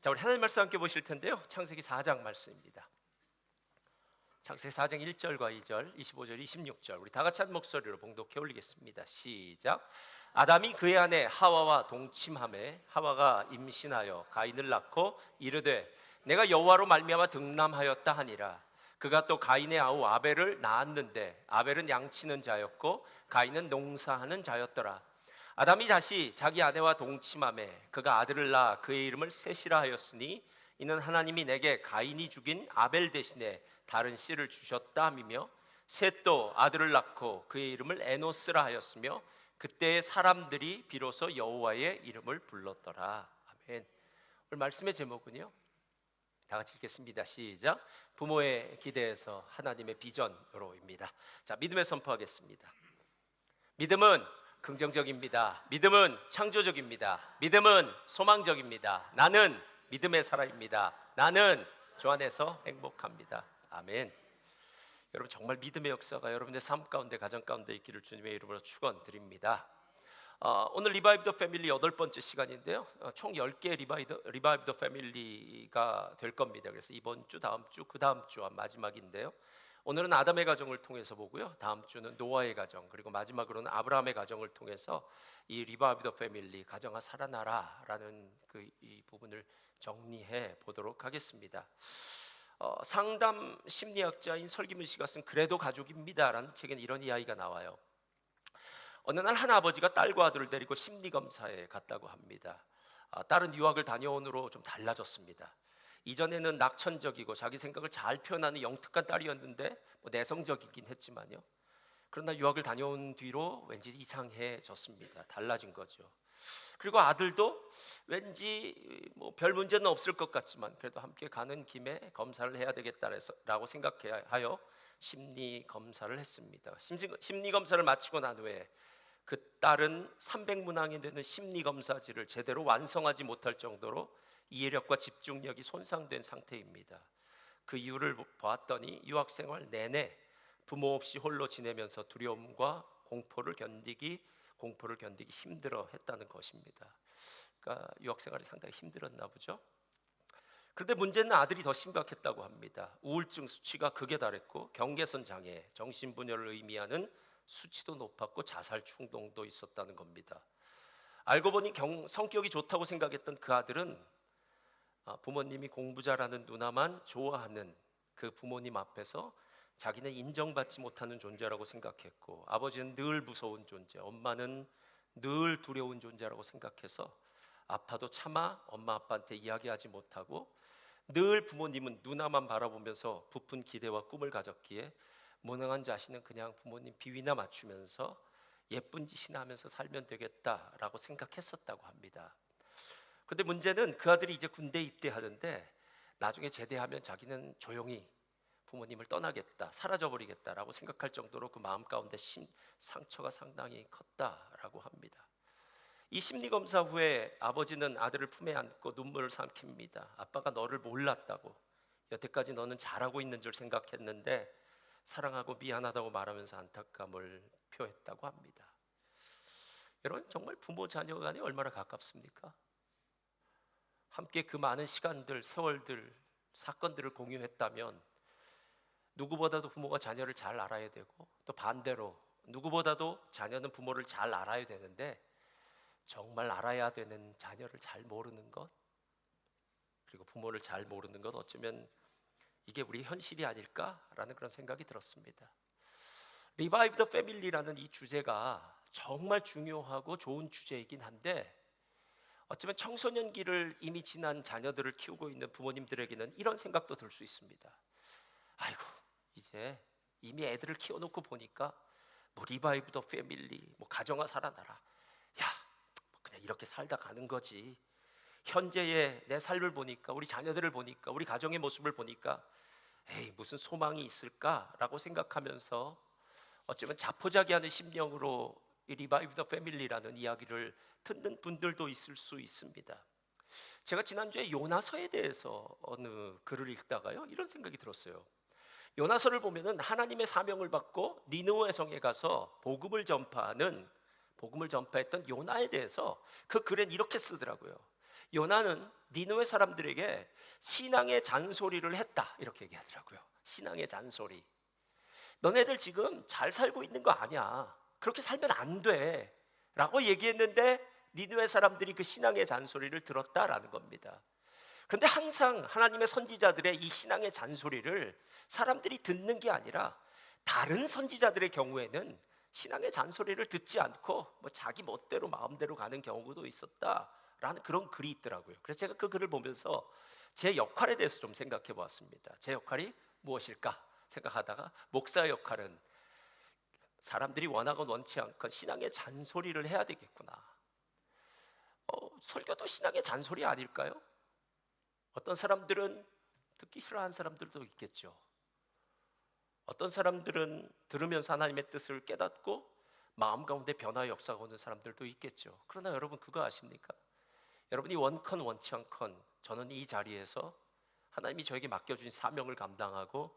자, 우리 하나님 말씀 함께 보실 텐데요. 창세기 4장 말씀입니다. 창세기 4장 1절과 2절, 25절, 26절 우리 다 같이 한 목소리로 봉독해 올리겠습니다. 시작. 아담이 그의 아내 하와와 동침하매 하와가 임신하여 가인을 낳고 이르되 내가 여호와로 말미암아 득남하였다 하니라. 그가 또 가인의 아우 아벨을 낳았는데 아벨은 양치는 자였고 가인은 농사하는 자였더라. 아담이 다시 자기 아내와 동침하매 그가 아들을 낳아 그의 이름을 셋이라 하였으니 이는 하나님이 내게 가인이 죽인 아벨 대신에 다른 씨를 주셨다 함이며 셋도 아들을 낳고 그의 이름을 에노스라 하였으며 그때의 사람들이 비로소 여호와의 이름을 불렀더라. 아멘. 오늘 말씀의 제목은요, 다 같이 읽겠습니다. 시작. 부모의 기대에서 하나님의 비전으로입니다. 자, 믿음의 선포하겠습니다. 믿음은 긍정적입니다. 믿음은 창조적입니다. 믿음은 소망적입니다. 나는 믿음의 사람입니다. 나는 주 안에서 행복합니다. 아멘. 여러분, 정말 믿음의 역사가 여러분의 삶 가운데, 가정 가운데 있기를 주님의 이름으로 축원드립니다. 오늘 리바이브 더 패밀리 8번째 시간인데요, 총 10개의 리바이브 더 패밀리가 될 겁니다. 그래서 이번 주, 다음 주, 그 다음 주와 마지막인데요, 오늘은 아담의 가정을 통해서 보고요, 다음 주는 노아의 가정, 그리고 마지막으로는 아브라함의 가정을 통해서 이 리바이브 더 패밀리, 가정아 살아나라 라는 이 부분을 정리해 보도록 하겠습니다. 상담 심리학자인 설기문 씨가 쓴 그래도 가족입니다 라는 책에는 이런 이야기가 나와요. 어느 날 한 아버지가 딸과 아들을 데리고 심리검사에 갔다고 합니다. 딸은 유학을 다녀온 후로 좀 달라졌습니다. 이전에는 낙천적이고 자기 생각을 잘 표현하는 영특한 딸이었는데 내성적이긴 했지만요, 그러나 유학을 다녀온 뒤로 왠지 이상해졌습니다. 달라진 거죠. 그리고 아들도 왠지 별 문제는 없을 것 같지만 그래도 함께 가는 김에 검사를 해야 되겠다라고 생각하여 심리 검사를 했습니다. 심리 검사를 마치고 난 후에 그 딸은 300문항이 되는 심리 검사지를 제대로 완성하지 못할 정도로 이해력과 집중력이 손상된 상태입니다. 그 이유를 보았더니 유학생활 내내 부모 없이 홀로 지내면서 두려움과 공포를 견디기 힘들어 했다는 것입니다. 그러니까 유학생활이 상당히 힘들었나 보죠. 그런데 문제는 아들이 더 심각했다고 합니다. 우울증 수치가 극에 달했고 경계선 장애, 정신분열을 의미하는 수치도 높았고 자살 충동도 있었다는 겁니다. 알고 보니 성격이 좋다고 생각했던 그 아들은 부모님이 공부 잘하는 누나만 좋아하는 그 부모님 앞에서 자기는 인정받지 못하는 존재라고 생각했고, 아버지는 늘 무서운 존재, 엄마는 늘 두려운 존재라고 생각해서 아파도 참아 엄마 아빠한테 이야기하지 못하고 늘 부모님은 누나만 바라보면서 부푼 기대와 꿈을 가졌기에 무능한 자신은 그냥 부모님 비위나 맞추면서 예쁜 짓이나 하면서 살면 되겠다라고 생각했었다고 합니다. 그런데 문제는 그 아들이 이제 군대 입대하는데 나중에 제대하면 자기는 조용히 부모님을 떠나겠다, 사라져버리겠다라고 생각할 정도로 그 마음 가운데 상처가 상당히 컸다라고 합니다. 이 심리검사 후에 아버지는 아들을 품에 안고 눈물을 삼킵니다. 아빠가 너를 몰랐다고, 여태까지 너는 잘하고 있는 줄 생각했는데 사랑하고 미안하다고 말하면서 안타까움을 표했다고 합니다. 여러분, 정말 부모 자녀 간에 얼마나 가깝습니까? 함께 그 많은 시간들, 세월들, 사건들을 공유했다면 누구보다도 부모가 자녀를 잘 알아야 되고, 또 반대로 누구보다도 자녀는 부모를 잘 알아야 되는데 정말 알아야 되는 자녀를 잘 모르는 것, 그리고 부모를 잘 모르는 것, 어쩌면 이게 우리 현실이 아닐까라는 그런 생각이 들었습니다. 리바이브 더 패밀리라는 이 주제가 정말 중요하고 좋은 주제이긴 한데, 어쩌면 청소년기를 이미 지난 자녀들을 키우고 있는 부모님들에게는 이런 생각도 들 수 있습니다. 아이고, 이제 이미 애들을 키워놓고 보니까 리바이브 더 패밀리, 가정아 살아나라, 야, 그냥 이렇게 살다 가는 거지. 현재의 내 삶을 보니까, 우리 자녀들을 보니까, 우리 가정의 모습을 보니까 에이, 무슨 소망이 있을까라고 생각하면서 어쩌면 자포자기하는 심령으로 이 리바이브 더 패밀리라는 이야기를 듣는 분들도 있을 수 있습니다. 제가 지난주에 요나서에 대해서 어느 글을 읽다가요, 이런 생각이 들었어요. 요나서를 보면은 하나님의 사명을 받고 니느웨 성에 가서 복음을 전파했던 요나에 대해서 그 글엔 이렇게 쓰더라고요. 요나는 니느웨 사람들에게 신앙의 잔소리를 했다 이렇게 얘기하더라고요. 신앙의 잔소리. 너네들 지금 잘 살고 있는 거 아니야. 그렇게 살면 안 돼 라고 얘기했는데 니느웨 사람들이 그 신앙의 잔소리를 들었다라는 겁니다. 그런데 항상 하나님의 선지자들의 이 신앙의 잔소리를 사람들이 듣는 게 아니라 다른 선지자들의 경우에는 신앙의 잔소리를 듣지 않고 뭐 자기 멋대로 마음대로 가는 경우도 있었다라는 그런 글이 있더라고요. 그래서 제가 그 글을 보면서 제 역할에 대해서 좀 생각해 보았습니다. 제 역할이 무엇일까 생각하다가 목사의 역할은 사람들이 원하건 원치 않건 신앙의 잔소리를 해야 되겠구나. 설교도 신앙의 잔소리 아닐까요? 어떤 사람들은 듣기 싫어하는 사람들도 있겠죠. 어떤 사람들은 들으면서 하나님의 뜻을 깨닫고 마음 가운데 변화의 역사가 오는 사람들도 있겠죠. 그러나 여러분 그거 아십니까? 여러분이 원컨 원치 않건 저는 이 자리에서 하나님이 저에게 맡겨주신 사명을 감당하고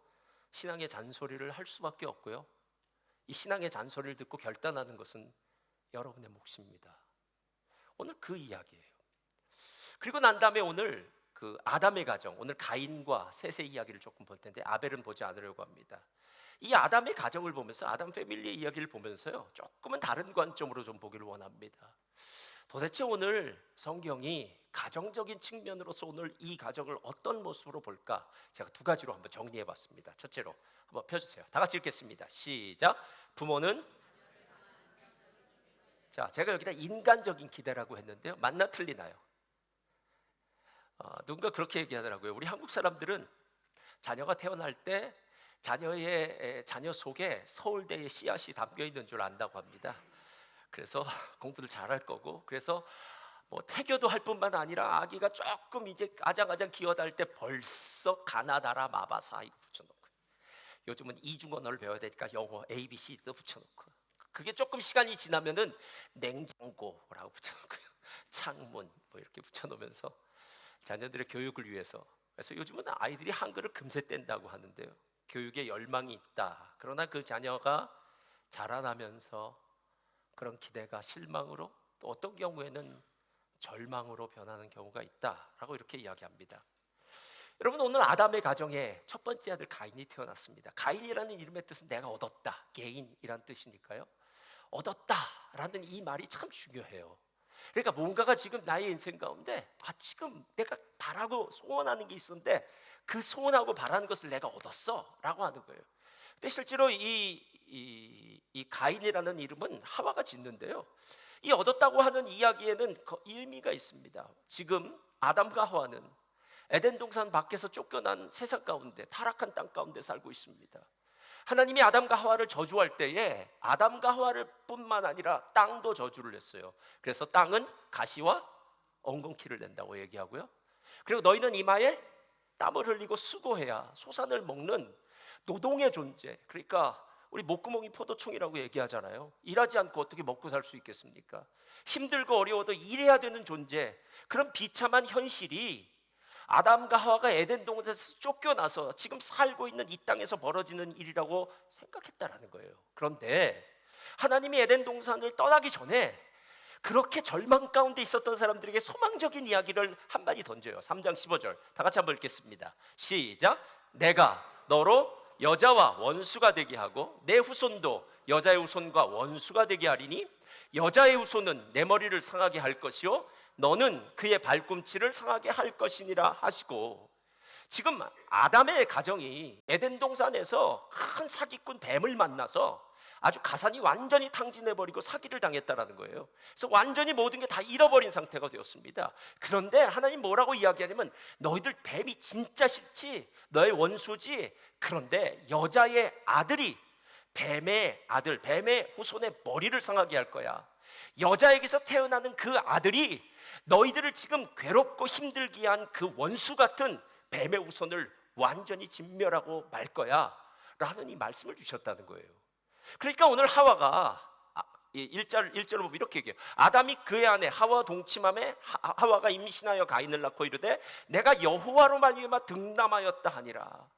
신앙의 잔소리를 할 수밖에 없고요. 이 신앙의 잔소리를 듣고 결단하는 것은 여러분의 몫입니다. 오늘 그 이야기예요. 그리고 난 다음에 오늘 그 아담의 가정, 오늘 가인과 셋의 이야기를 조금 볼 텐데 아벨은 보지 않으려고 합니다. 이 아담의 가정을 보면서 아담 패밀리의 이야기를 보면서요 조금은 다른 관점으로 좀 보기를 원합니다. 도대체 오늘 성경이 가정적인 측면으로서 오늘 이 가정을 어떤 모습으로 볼까? 제가 두 가지로 한번 정리해 봤습니다. 첫째로 한번 펴주세요. 다 같이 읽겠습니다. 시작. 부모는 자, 제가 여기다 인간적인 기대라고 했는데요. 맞나 틀리나요? 누군가 그렇게 얘기하더라고요. 우리 한국 사람들은 자녀가 태어날 때 자녀 속에 서울대의 씨앗이 담겨 있는 줄 안다고 합니다. 그래서 공부를 잘할 거고, 그래서 뭐 태교도 할 뿐만 아니라 아기가 조금 이제 아장아장 기어다닐 때 벌써 가나다라 마바사 이거 붙여놓고, 요즘은 이중 언어를 배워야 되니까 영어 ABC도 붙여놓고, 그게 조금 시간이 지나면은 냉장고라고 붙여놓고요, 창문 뭐 이렇게 붙여놓으면서 자녀들의 교육을 위해서. 그래서 요즘은 아이들이 한글을 금세 뗀다고 하는데요, 교육에 열망이 있다. 그러나 그 자녀가 자라나면서 그런 기대가 실망으로, 또 어떤 경우에는 절망으로 변하는 경우가 있다라고 이렇게 이야기합니다. 여러분, 오늘 아담의 가정에 첫 번째 아들 가인이 태어났습니다. 가인이라는 이름의 뜻은 내가 얻었다, 게인이란 뜻이니까요. 얻었다라는 이 말이 참 중요해요. 그러니까 뭔가가 지금 나의 인생 가운데 지금 내가 바라고 소원하는 게 있었는데 그 소원하고 바라는 것을 내가 얻었어 라고 하는 거예요. 근데 실제로 이 가인이라는 이름은 하와가 짓는데요, 이 얻었다고 하는 이야기에는 의미가 있습니다. 지금 아담과 하와는 에덴 동산 밖에서 쫓겨난 세상 가운데, 타락한 땅 가운데 살고 있습니다. 하나님이 아담과 하와를 저주할 때에 아담과 하와를 뿐만 아니라 땅도 저주를 했어요. 그래서 땅은 가시와 엉겅퀴를 낸다고 얘기하고요, 그리고 너희는 이마에 땀을 흘리고 수고해야 소산을 먹는 노동의 존재, 그러니까 우리 목구멍이 포도청이라고 얘기하잖아요. 일하지 않고 어떻게 먹고 살 수 있겠습니까? 힘들고 어려워도 일해야 되는 존재, 그런 비참한 현실이 아담과 하와가 에덴 동산에서 쫓겨나서 지금 살고 있는 이 땅에서 벌어지는 일이라고 생각했다라는 거예요. 그런데 하나님이 에덴 동산을 떠나기 전에 그렇게 절망 가운데 있었던 사람들에게 소망적인 이야기를 한마디 던져요. 3장 15절 다 같이 한번 읽겠습니다. 시작. 내가 너로 여자와 원수가 되게 하고 내 후손도 여자의 후손과 원수가 되게 하리니 여자의 후손은 내 머리를 상하게 할 것이요 너는 그의 발꿈치를 상하게 할 것이니라 하시고, 지금 아담의 가정이 에덴 동산에서 큰 사기꾼 뱀을 만나서 아주 가산이 완전히 탕진해버리고 사기를 당했다라는 거예요. 그래서 완전히 모든 게 다 잃어버린 상태가 되었습니다. 그런데 하나님 뭐라고 이야기하냐면 너희들 뱀이 진짜 싫지, 너의 원수지, 그런데 여자의 아들이 뱀의 아들, 뱀의 후손의 머리를 상하게 할 거야. 여자에게서 태어나는 그 아들이 너희들을 지금 괴롭고 힘들게 한 그 원수 같은 뱀의 후손을 완전히 진멸하고 말 거야 라는 이 말씀을 주셨다는 거예요. 그러니까 오늘 하와가 1절을 보면 이렇게 얘기해요. 아담이 그의 아내 하와 동침함에 하와가 임신하여 가인을 낳고 이르되 내가 여호와로 말미암아 등남하였다 하니라.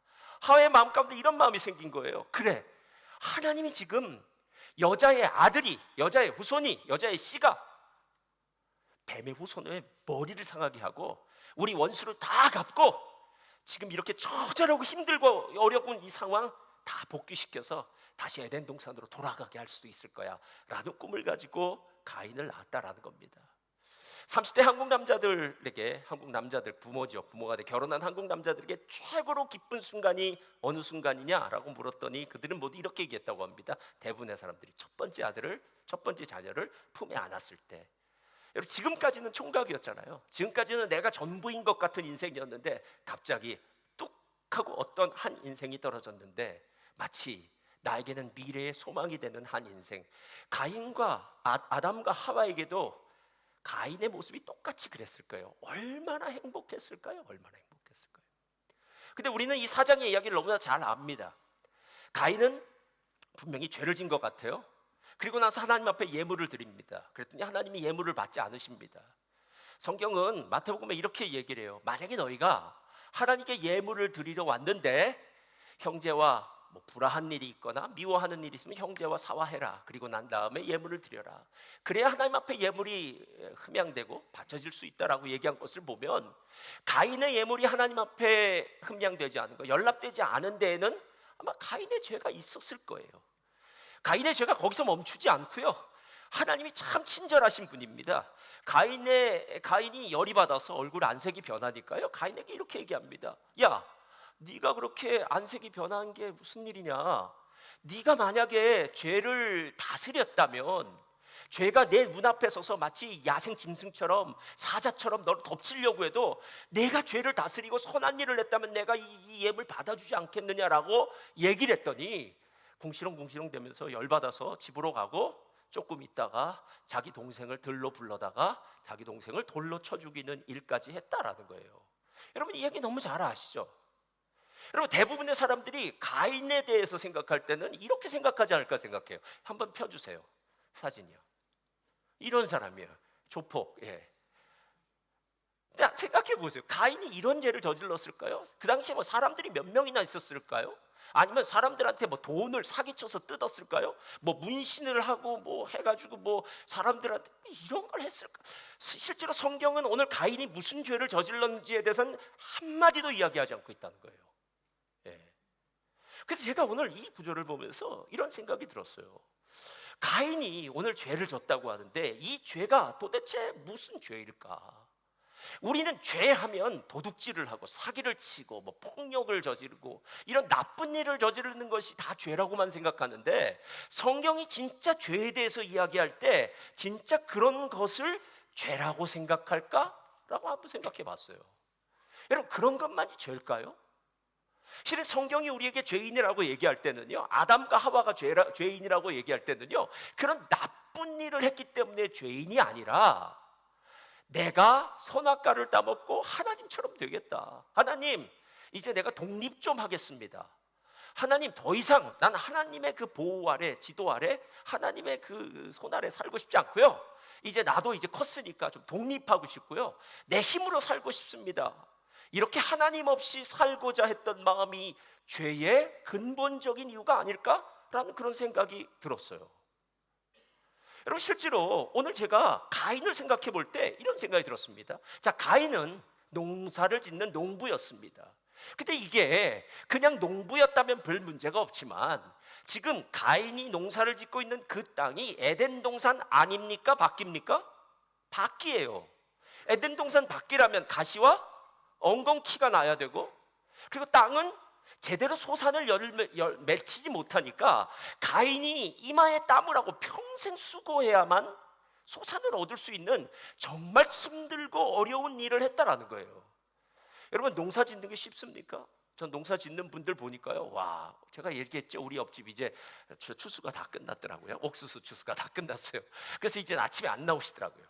하와의 마음 가운데 이런 마음이 생긴 거예요. 그래, 하나님이 지금 여자의 아들이, 여자의 후손이, 여자의 씨가 뱀의 후손의 머리를 상하게 하고 우리 원수를 다 갚고 지금 이렇게 처절하고 힘들고 어려운 이 상황 다 복귀시켜서 다시 에덴 동산으로 돌아가게 할 수도 있을 거야 라는 꿈을 가지고 가인을 낳았다라는 겁니다. 30대 한국 남자들에게, 한국 남자들 부모죠, 부모가 돼 결혼한 한국 남자들에게 최고로 기쁜 순간이 어느 순간이냐라고 물었더니 그들은 모두 이렇게 얘기했다고 합니다. 대부분의 사람들이 첫 번째 자녀를 품에 안았을 때. 여러분, 지금까지는 총각이었잖아요. 지금까지는 내가 전부인 것 같은 인생이었는데 갑자기 뚝 하고 어떤 한 인생이 떨어졌는데 마치 나에게는 미래의 소망이 되는 한 인생. 가인과 아담과 하와에게도 가인의 모습이 똑같이 그랬을 거예요. 얼마나 행복했을까요? 얼마나 행복했을까요? 근데 우리는 이 사장의 이야기를 너무나 잘 압니다. 가인은 분명히 죄를 진 것 같아요. 그리고 나서 하나님 앞에 예물을 드립니다. 그랬더니 하나님이 예물을 받지 않으십니다. 성경은 마태복음에 이렇게 얘기를 해요. 만약에 너희가 하나님께 예물을 드리러 왔는데 형제와 불화한 일이 있거나 미워하는 일이 있으면 형제와 사화해라. 그리고 난 다음에 예물을 드려라. 그래야 하나님 앞에 예물이 흠양되고 바쳐질 수 있다라고 얘기한 것을 보면 가인의 예물이 하나님 앞에 흠양되지 않은 거, 연락되지 않은 데에는 아마 가인의 죄가 있었을 거예요. 가인의 죄가 거기서 멈추지 않고요, 하나님이 참 친절하신 분입니다. 가인이 열이 받아서 얼굴 안색이 변하니까요, 가인에게 이렇게 얘기합니다. 야, 네가 그렇게 안색이 변한 게 무슨 일이냐? 네가 만약에 죄를 다스렸다면, 죄가 내 눈앞에 서서 마치 야생 짐승처럼 사자처럼 너를 덮치려고 해도 내가 죄를 다스리고 선한 일을 했다면 내가 이 예물 받아주지 않겠느냐라고 얘기를 했더니 궁시렁궁시렁 되면서 열받아서 집으로 가고 조금 있다가 자기 동생을 들로 불러다가 자기 동생을 돌로 쳐 죽이는 일까지 했다라는 거예요. 여러분, 이 얘기 너무 잘 아시죠? 여러분, 대부분의 사람들이 가인에 대해서 생각할 때는 이렇게 생각하지 않을까 생각해요. 한번 펴주세요. 사진이요. 이런 사람이에요. 조폭. 예. 생각해 보세요. 가인이 이런 죄를 저질렀을까요? 그 당시에 사람들이 몇 명이나 있었을까요? 아니면 사람들한테 돈을 사기쳐서 뜯었을까요? 문신을 하고 해가지고 사람들한테 이런 걸 했을까? 실제로 성경은 오늘 가인이 무슨 죄를 저질렀는지에 대해서는 한마디도 이야기하지 않고 있다는 거예요. 예. 그래서 제가 오늘 이 구절을 보면서 이런 생각이 들었어요. 가인이 오늘 죄를 졌다고 하는데 이 죄가 도대체 무슨 죄일까? 우리는 죄하면 도둑질을 하고 사기를 치고 폭력을 저지르고 이런 나쁜 일을 저지르는 것이 다 죄라고만 생각하는데, 성경이 진짜 죄에 대해서 이야기할 때 진짜 그런 것을 죄라고 생각할까라고 한번 생각해 봤어요. 여러분, 그런 것만이 죄일까요? 실은 성경이 우리에게 죄인이라고 얘기할 때는요, 아담과 하와가 죄인이라고 얘기할 때는요, 그런 나쁜 일을 했기 때문에 죄인이 아니라 내가 선악과를 따먹고 하나님처럼 되겠다. 하나님, 이제 내가 독립 좀 하겠습니다. 하나님, 더 이상 난 하나님의 그 보호 아래, 지도 아래, 하나님의 그 손 아래 살고 싶지 않고요, 이제 나도 이제 컸으니까 좀 독립하고 싶고요, 내 힘으로 살고 싶습니다. 이렇게 하나님 없이 살고자 했던 마음이 죄의 근본적인 이유가 아닐까라는 그런 생각이 들었어요. 여러분, 실제로 오늘 제가 가인을 생각해 볼 때 이런 생각이 들었습니다. 자, 가인은 농사를 짓는 농부였습니다. 근데 이게 그냥 농부였다면 별 문제가 없지만 지금 가인이 농사를 짓고 있는 그 땅이 에덴 동산 아닙니까? 밖입니까? 밖이에요. 에덴 동산 밖이라면 가시와 엉겅퀴가 나야 되고, 그리고 땅은 제대로 소산을 맺히지 못하니까 가인이 이마에 땀을 하고 평생 수고해야만 소산을 얻을 수 있는 정말 힘들고 어려운 일을 했다라는 거예요. 여러분, 농사 짓는 게 쉽습니까? 전 농사 짓는 분들 보니까요, 와, 제가 얘기했죠, 우리 옆집 이제 추수가 다 끝났더라고요. 옥수수 추수가 다 끝났어요. 그래서 이제 아침에 안 나오시더라고요.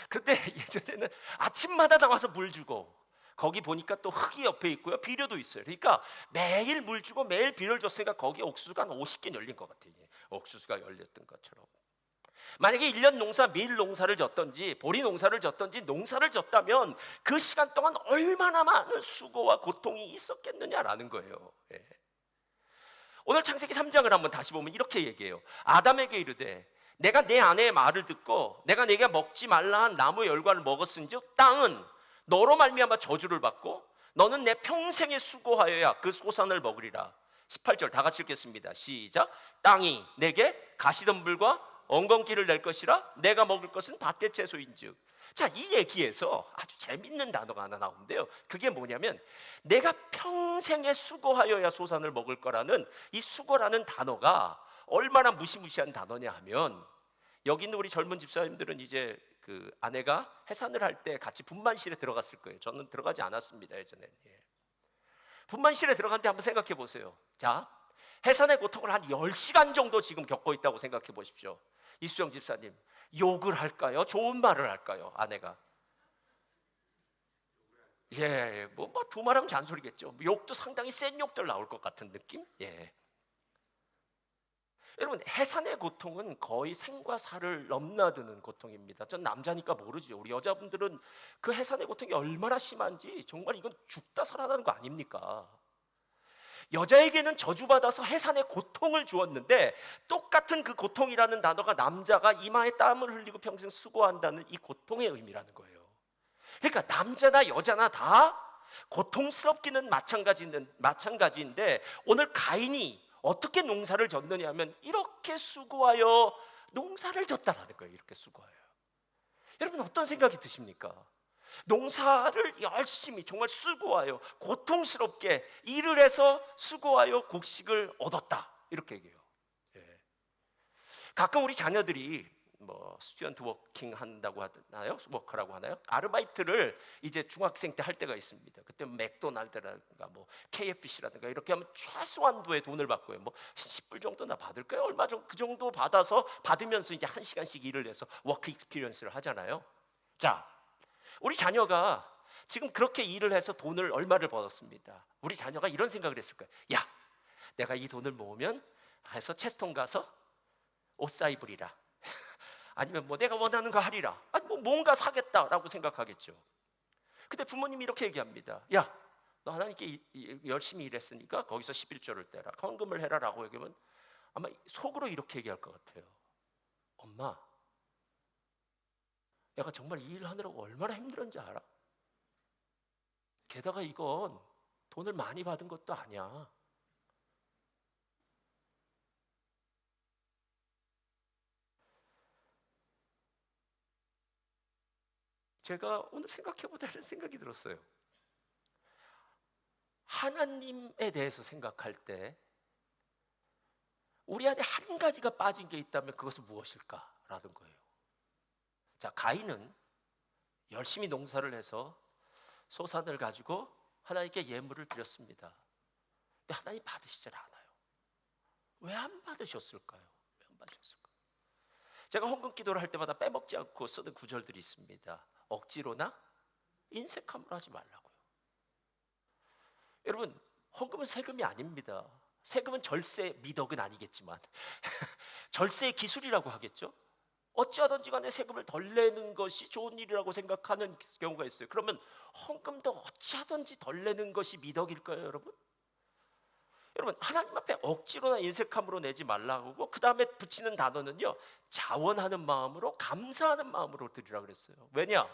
그런데 예전에는 아침마다 나와서 물 주고, 거기 보니까 또 흙이 옆에 있고요, 비료도 있어요. 그러니까 매일 물 주고 매일 비료를 줬으니까 거기에 옥수수가 한 50개 열린 것 같아요. 옥수수가 열렸던 것처럼. 만약에 1년 농사, 밀 농사를 졌던지 보리 농사를 졌던지 농사를 졌다면 그 시간 동안 얼마나 많은 수고와 고통이 있었겠느냐라는 거예요. 예. 오늘 창세기 3장을 한번 다시 보면 이렇게 얘기해요. 아담에게 이르되 내가 내 아내의 말을 듣고 내가 내게 먹지 말라 한 나무 열과를 먹었은즉 땅은 너로 말미암아 저주를 받고 너는 내 평생에 수고하여야 그 소산을 먹으리라. 18절 다 같이 읽겠습니다. 시작. 땅이 내게 가시덤불과 엉겅퀴를 낼 것이라 내가 먹을 것은 밭의 채소인즉. 자, 이 얘기에서 아주 재밌는 단어가 하나 나오는데요. 그게 뭐냐면 내가 평생에 수고하여야 소산을 먹을 거라는 이 수고라는 단어가 얼마나 무시무시한 단어냐 하면, 여기 있는 우리 젊은 집사님들은 이제 그 아내가 해산을 할 때 같이 분만실에 들어갔을 거예요. 저는 들어가지 않았습니다, 예전에. 분만실에 들어갔는데 한번 생각해 보세요. 자, 해산의 고통을 한 10시간 정도 지금 겪고 있다고 생각해 보십시오. 이수정 집사님, 욕을 할까요? 좋은 말을 할까요? 아내가 뭐 두 말하면 잔소리겠죠. 욕도 상당히 센 욕들 나올 것 같은 느낌. 여러분, 해산의 고통은 거의 생과 사를 넘나드는 고통입니다. 전 남자니까 모르죠. 우리 여자분들은 그 해산의 고통이 얼마나 심한지 정말 이건 죽다 살아나는 거 아닙니까? 여자에게는 저주받아서 해산의 고통을 주었는데 똑같은 그 고통이라는 단어가 남자가 이마에 땀을 흘리고 평생 수고한다는 이 고통의 의미라는 거예요. 그러니까 남자나 여자나 다 고통스럽기는 마찬가지인데 오늘 가인이 어떻게 농사를 졌느냐 하면 이렇게 수고하여 농사를 졌다라는 거예요. 이렇게 수고하여. 여러분, 어떤 생각이 드십니까? 농사를 열심히 정말 수고하여 고통스럽게 일을 해서 수고하여 곡식을 얻었다, 이렇게 얘기해요. 가끔 우리 자녀들이 뭐 스튜던트 워킹 한다고 하나요? 워커라고 하나요? 아르바이트를 이제 중학생 때 할 때가 있습니다. 그때 맥도날드라든가 뭐 KFC라든가 이렇게 하면 최소한도의 돈을 받고요. 뭐 10불 정도나 받을까요? 얼마 정도 그 정도 받으면서 이제 1시간씩 일을 해서 워크 익스피리언스를 하잖아요. 자, 우리 자녀가 지금 그렇게 일을 해서 돈을 얼마를 벌었습니다. 우리 자녀가 이런 생각을 했을 거예요. 야, 내가 이 돈을 모으면 해서 체스톤 가서 옷 사 입으리라. 아니면 뭐 내가 원하는 거 하리라. 아니 뭐 뭔가 사겠다라고 생각하겠죠. 근데 부모님이 이렇게 얘기합니다. 야, 너 하나님께 열심히 일했으니까 거기서 11조를 떼라, 헌금을 해라라고 얘기하면 아마 속으로 이렇게 얘기할 것 같아요. 엄마, 내가 정말 이 일하느라고 얼마나 힘들었는지 알아? 게다가 이건 돈을 많이 받은 것도 아니야. 제가 오늘 생각해보다 이런 생각이 들었어요. 하나님에 대해서 생각할 때 우리 안에 한 가지가 빠진 게 있다면 그것은 무엇일까라는 거예요. 자, 가인은 열심히 농사를 해서 소산을 가지고 하나님께 예물을 드렸습니다. 근데 하나님 받으시질 않아요. 왜 안 받으셨을까요? 왜 안 받으셨을까요? 제가 헌금 기도를 할 때마다 빼먹지 않고 쓰는 구절들이 있습니다. 억지로나 인색함으로 하지 말라고요. 여러분, 헌금은 세금이 아닙니다. 세금은 절세 미덕은 아니겠지만 절세의 기술이라고 하겠죠. 어찌하든지 간에 세금을 덜 내는 것이 좋은 일이라고 생각하는 경우가 있어요. 그러면 헌금도 어찌하든지 덜 내는 것이 미덕일까요, 여러분? 여러분, 하나님 앞에 억지로나 인색함으로 내지 말라고, 그 다음에 붙이는 단어는요, 자원하는 마음으로, 감사하는 마음으로 드리라 그랬어요. 왜냐?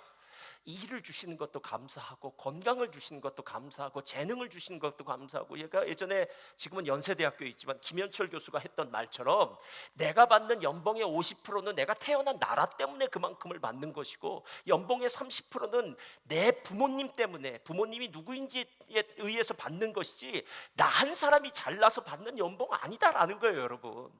일을 주시는 것도 감사하고, 건강을 주시는 것도 감사하고, 재능을 주시는 것도 감사하고. 얘가 예전에, 지금은 연세대학교에 있지만 김현철 교수가 했던 말처럼 내가 받는 연봉의 50%는 내가 태어난 나라 때문에 그만큼을 받는 것이고, 연봉의 30%는 내 부모님 때문에, 부모님이 누구인지에 의해서 받는 것이지 나 한 사람이 잘나서 받는 연봉 아니다라는 거예요, 여러분.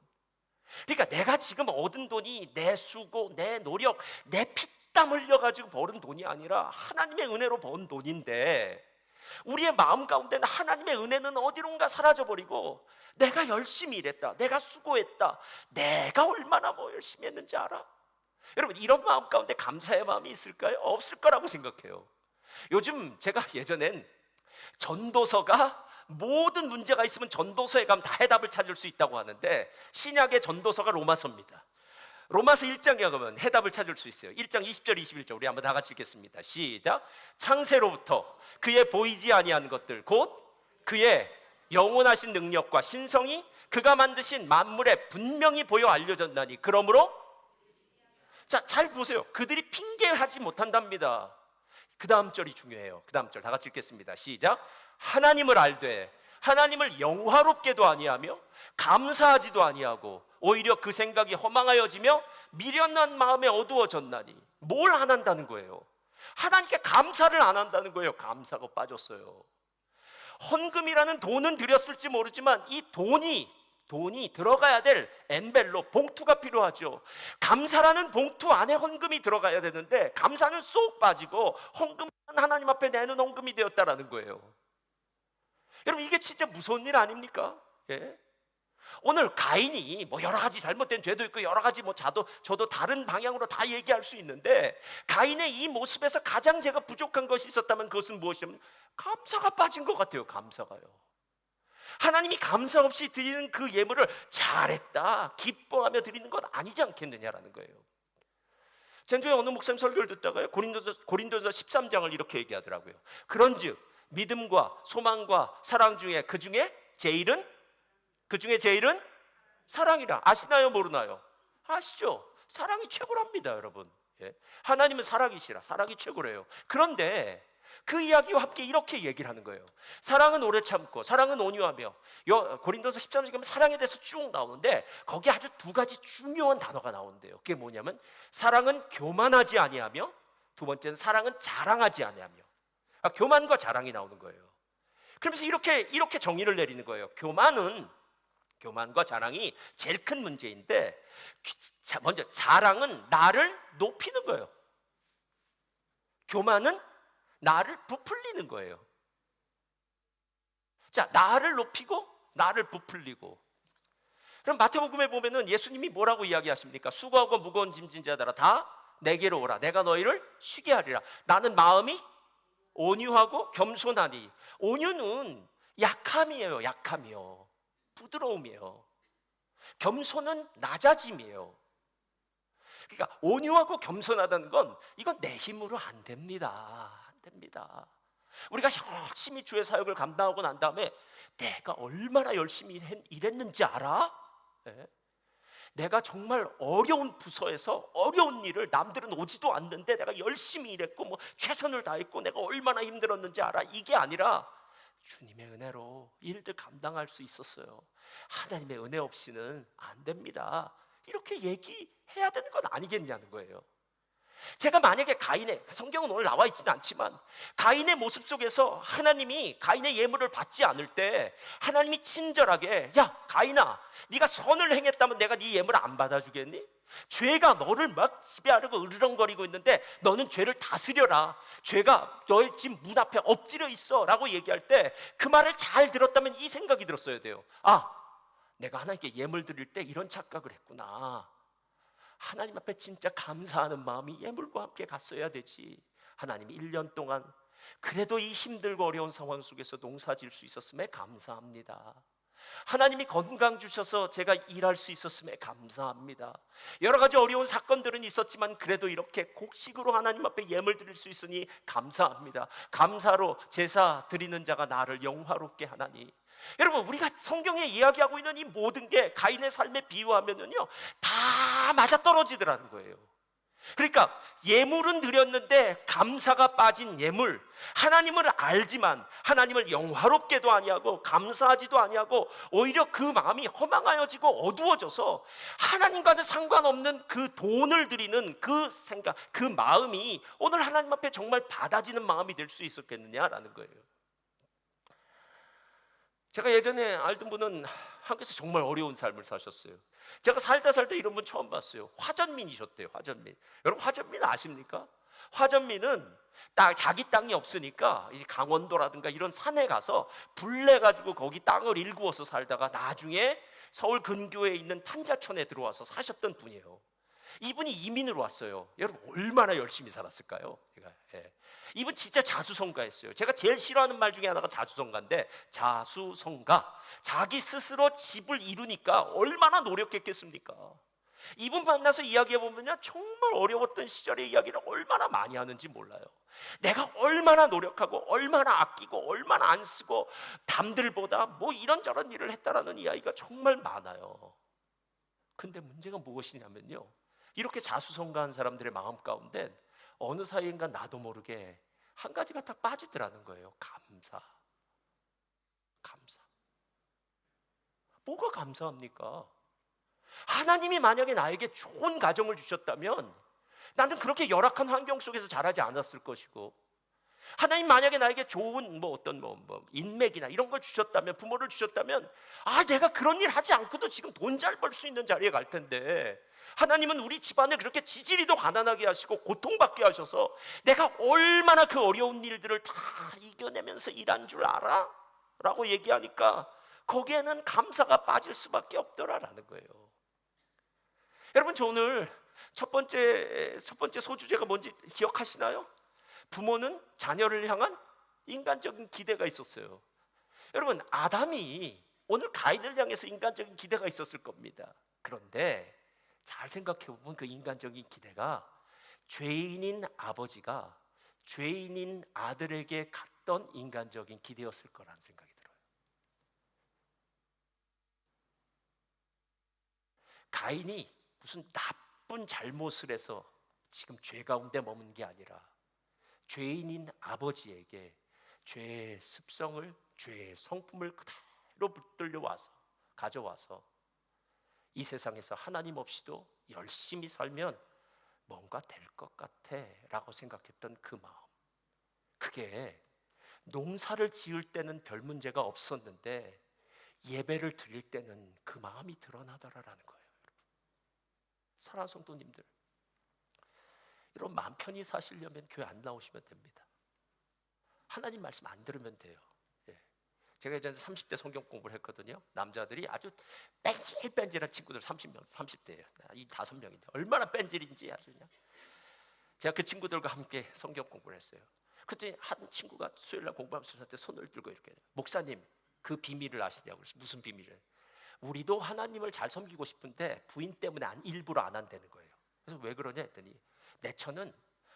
그러니까 내가 지금 얻은 돈이 내 수고, 내 노력, 내 피땀 흘려가지고 벌은 돈이 아니라 하나님의 은혜로 번 돈인데, 우리의 마음 가운데는 하나님의 은혜는 어디론가 사라져버리고, 내가 열심히 일했다, 내가 수고했다, 내가 얼마나 뭐 열심히 했는지 알아? 여러분, 이런 마음 가운데 감사의 마음이 있을까요? 없을 거라고 생각해요. 요즘 제가 예전엔 전도서가 모든 문제가 있으면 전도서에 가면 다 해답을 찾을 수 있다고 하는데, 신약의 전도서가 로마서입니다. 로마서 1장에 가면 해답을 찾을 수 있어요. 1장 20절 21절 우리 한번 다 같이 읽겠습니다. 시작. 창세로부터 그의 보이지 아니한 것들 곧 그의 영원하신 능력과 신성이 그가 만드신 만물에 분명히 보여 알려졌나니, 그러므로 자, 잘 보세요. 그들이 핑계하지 못한답니다. 그 다음 절이 중요해요. 그 다음 절 다 같이 읽겠습니다. 시작. 하나님을 알되 하나님을 영화롭게도 아니하며 감사하지도 아니하고 오히려 그 생각이 허망하여지며 미련한 마음에 어두워졌나니. 뭘 안 한다는 거예요? 하나님께 감사를 안 한다는 거예요. 감사가 빠졌어요. 헌금이라는 돈은 드렸을지 모르지만 이 돈이 들어가야 될 엔벨롭, 봉투가 필요하죠. 감사라는 봉투 안에 헌금이 들어가야 되는데 감사는 쏙 빠지고 헌금은 하나님 앞에 내는 헌금이 되었다라는 거예요. 여러분, 이게 진짜 무서운 일 아닙니까? 예? 오늘 가인이 뭐 여러 가지 잘못된 죄도 있고 여러 가지 뭐 저도 다른 방향으로 다 얘기할 수 있는데, 가인의 이 모습에서 가장 제가 부족한 것이 있었다면 그것은 무엇이냐면 감사가 빠진 것 같아요. 감사가요. 하나님이 감사 없이 드리는 그 예물을 잘했다 기뻐하며 드리는 것 아니지 않겠느냐라는 거예요. 전주에 어느 목사님 설교를 듣다가요, 고린도서 13장을 이렇게 얘기하더라고요. 그런즉 믿음과 소망과 사랑 중에 그 중에 제일은 사랑이라. 아시나요 모르나요? 아시죠? 사랑이 최고랍니다, 여러분. 예. 하나님은 사랑이시라. 사랑이 최고래요. 그런데 그 이야기와 함께 이렇게 얘기를 하는 거예요. 사랑은 오래 참고 사랑은 온유하며. 고린도서 13장에 가면 사랑에 대해서 쭉 나오는데 거기에 아주 두 가지 중요한 단어가 나오는데요. 그게 뭐냐면 사랑은 교만하지 아니하며, 두 번째는 사랑은 자랑하지 아니하며. 교만과 자랑이 나오는 거예요. 그러면서 이렇게 정의를 내리는 거예요. 교만과 자랑이 제일 큰 문제인데, 먼저 자랑은 나를 높이는 거예요. 교만은 나를 부풀리는 거예요. 자, 나를 높이고 나를 부풀리고. 그럼 마태복음에 보면은 예수님이 뭐라고 이야기하십니까? 수고하고 무거운 짐진 자들아 다 내게로 오라. 내가 너희를 쉬게 하리라. 나는 마음이 온유하고 겸손하니. 온유는 약함이에요. 약함이요. 부드러움이에요. 겸손은 낮아짐이에요. 그러니까 온유하고 겸손하다는 건 이건 내 힘으로 안 됩니다. 안 됩니다. 우리가 열심히 주의 사역을 감당하고 난 다음에 내가 얼마나 열심히 일했는지 알아? 네? 내가 정말 어려운 부서에서 어려운 일을, 남들은 오지도 않는데 내가 열심히 일했고 뭐 최선을 다했고 내가 얼마나 힘들었는지 알아? 이게 아니라 주님의 은혜로 일들 감당할 수 있었어요. 하나님의 은혜 없이는 안 됩니다. 이렇게 얘기해야 되는 건 아니겠냐는 거예요. 제가 만약에 성경은 오늘 나와 있지는 않지만 가인의 모습 속에서 하나님이 가인의 예물을 받지 않을 때 하나님이 친절하게, 야 가인아, 네가 선을 행했다면 내가 네 예물 안 받아주겠니? 죄가 너를 막 지배하려고 으르렁거리고 있는데 너는 죄를 다스려라. 죄가 너의 집 문 앞에 엎드려 있어 라고 얘기할 때 그 말을 잘 들었다면 이 생각이 들었어야 돼요. 내가 하나님께 예물 드릴 때 이런 착각을 했구나. 하나님 앞에 진짜 감사하는 마음이 예물과 함께 갔어야 되지. 하나님이 1년 동안 그래도 이 힘들고 어려운 상황 속에서 농사 지을 수 있었음에 감사합니다. 하나님이 건강 주셔서 제가 일할 수 있었음에 감사합니다. 여러 가지 어려운 사건들은 있었지만 그래도 이렇게 곡식으로 하나님 앞에 예물 드릴 수 있으니 감사합니다. 감사로 제사 드리는 자가 나를 영화롭게 하나니. 여러분, 우리가 성경에 이야기하고 있는 이 모든 게 가인의 삶에 비유하면은요 다 맞아떨어지더라는 거예요. 그러니까 예물은 드렸는데 감사가 빠진 예물, 하나님을 알지만 하나님을 영화롭게도 아니하고 감사하지도 아니하고 오히려 그 마음이 허망하여지고 어두워져서 하나님과는 상관없는 그 돈을 드리는 그 생각, 그 마음이 오늘 하나님 앞에 정말 받아지는 마음이 될 수 있었겠느냐라는 거예요. 제가 예전에 알던 분은 한국에서 정말 어려운 삶을 사셨어요. 제가 살다 이런 분 처음 봤어요. 화전민이셨대요. 화전민. 여러분, 화전민 아십니까? 화전민은 자기 땅이 없으니까 강원도라든가 이런 산에 가서 불내가지고 거기 땅을 일구어서 살다가 나중에 서울 근교에 있는 판자촌에 들어와서 사셨던 분이에요. 이분이 이민으로 왔어요. 여러분, 얼마나 열심히 살았을까요? 이분 진짜 자수성가했어요. 제가 제일 싫어하는 말 중에 하나가 자수성가인데, 자수성가, 자기 스스로 집을 이루니까 얼마나 노력했겠습니까? 이분 만나서 이야기해보면 정말 어려웠던 시절의 이야기를 얼마나 많이 하는지 몰라요. 내가 얼마나 노력하고 얼마나 아끼고 얼마나 안 쓰고 남들보다 뭐 이런저런 일을 했다라는 이야기가 정말 많아요. 근데 문제가 무엇이냐면요, 이렇게 자수성가한 사람들의 마음 가운데 어느 사이인가 나도 모르게 한 가지가 딱 빠지더라는 거예요. 감사. 감사. 뭐가 감사합니까? 하나님이 만약에 나에게 좋은 가정을 주셨다면 나는 그렇게 열악한 환경 속에서 자라지 않았을 것이고, 하나님 만약에 나에게 좋은 어떤 인맥이나 이런 걸 주셨다면, 부모를 주셨다면, 내가 그런 일 하지 않고도 지금 돈 잘 벌 수 있는 자리에 갈 텐데, 하나님은 우리 집안을 그렇게 지지리도 가난하게 하시고 고통받게 하셔서 내가 얼마나 그 어려운 일들을 다 이겨내면서 일한 줄 알아? 라고 얘기하니까 거기에는 감사가 빠질 수밖에 없더라라는 거예요. 여러분, 저 오늘 첫 번째 소주제가 뭔지 기억하시나요? 부모는 자녀를 향한 인간적인 기대가 있었어요. 여러분, 아담이 오늘 가인을 향해서 인간적인 기대가 있었을 겁니다. 그런데 잘 생각해 보면 그 인간적인 기대가 죄인인 아버지가 죄인인 아들에게 갖던 인간적인 기대였을 거라는 생각이 들어요. 가인이 무슨 나쁜 잘못을 해서 지금 죄 가운데 머문 게 아니라 죄인인 아버지에게 죄의 습성을, 죄의 성품을 그대로 붙들려 와서 가져와서 이 세상에서 하나님 없이도 열심히 살면 뭔가 될 것 같아 라고 생각했던 그 마음, 그게 농사를 지을 때는 별 문제가 없었는데 예배를 드릴 때는 그 마음이 드러나더라라는 거예요. 사랑하는 성도님들, 이런 마음 편히 사시려면 교회 안 나오시면 됩니다. 하나님 말씀 안 들으면 돼요. 제가 예전에 30대 성경 공부를 했거든요. 남자들이 아주 뺀질뺀질한 친구들 30명, 30대예요. 이 5명인데 얼마나 뺀질인지 아주 그냥. 제가 그 친구들과 함께 성경 공부를 했어요. 그랬더니 한 친구가 수요일날 공부하면서 저한테 손을 들고 이렇게, 목사님 그 비밀을 아시냐고. 그래서 무슨 비밀을? 우리도 하나님을 잘 섬기고 싶은데 부인 때문에 일부러 안 한다는 거예요. 그래서 왜 그러냐 했더니, 내 처는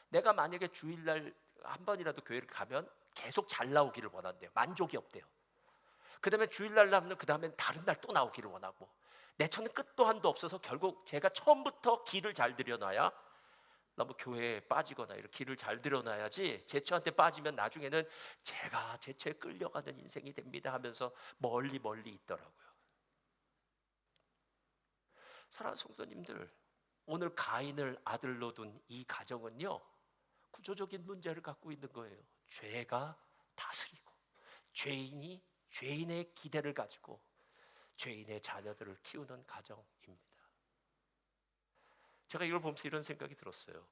내가 만약에 주일날 한 번이라도 교회를 가면 계속 잘 나오기를 원한대요. 만족이 없대요. 그 다음에 주일날 나면 그 다음엔 다른 날 또 나오기를 원하고, 내 처는 끝도 한도 없어서 결국 제가 처음부터 길을 잘 들여놔야, 너무 교회에 빠지거나 이렇게 길을 잘 들여놔야지 제 처한테 빠지면 나중에는 제가 제 처에 끌려가는 인생이 됩니다 하면서 멀리 있더라고요. 사랑하는 성도님들, 오늘 가인을 아들로 둔 이 가정은요, 구조적인 문제를 갖고 있는 거예요. 죄가 다스리고 죄인이 죄인의 기대를 가지고 죄인의 자녀들을 키우는 가정입니다. 제가 이걸 보면서 이런 생각이 들었어요.